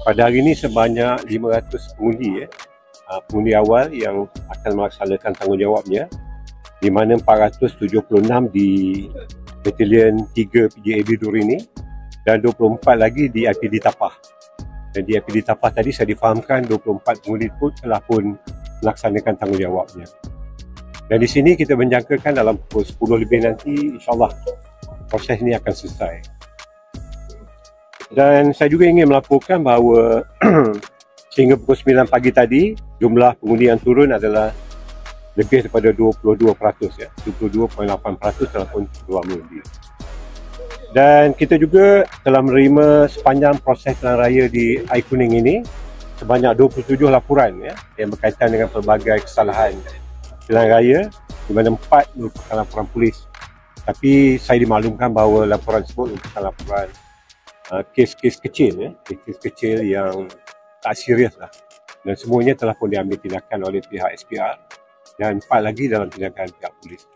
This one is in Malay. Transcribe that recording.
pada hari ini sebanyak 500 pengundi pengundi awal yang akan melaksanakan tanggungjawabnya, di mana 476 di Batalion 3 PJAB Durini dan 24 lagi di IPD Tapah. Dan di IPD Tapah tadi saya difahamkan 24 pengundi pun telah pun melaksanakan tanggungjawabnya. Dan di sini kita menjangkakan dalam pukul 10 lebih nanti insyaAllah proses ini akan selesai. Dan saya juga ingin melaporkan bahawa sehingga pukul 9 pagi tadi jumlah pengundi yang turun adalah lebih daripada 22%, 22.8% telah pun keluar mengundi. Dan kita juga telah menerima sepanjang proses pilihan raya di Air Kuning ini sebanyak 27 laporan yang berkaitan dengan pelbagai kesalahan pilihan raya, di mana 4 merupakan laporan polis. Tapi saya dimaklumkan bahawa laporan tersebut merupakan laporan kes-kes kecil, kes-kes kecil yang tak serius lah. Dan semuanya telah pun diambil tindakan oleh pihak SPR dan 4 lagi dalam tindakan pihak polis.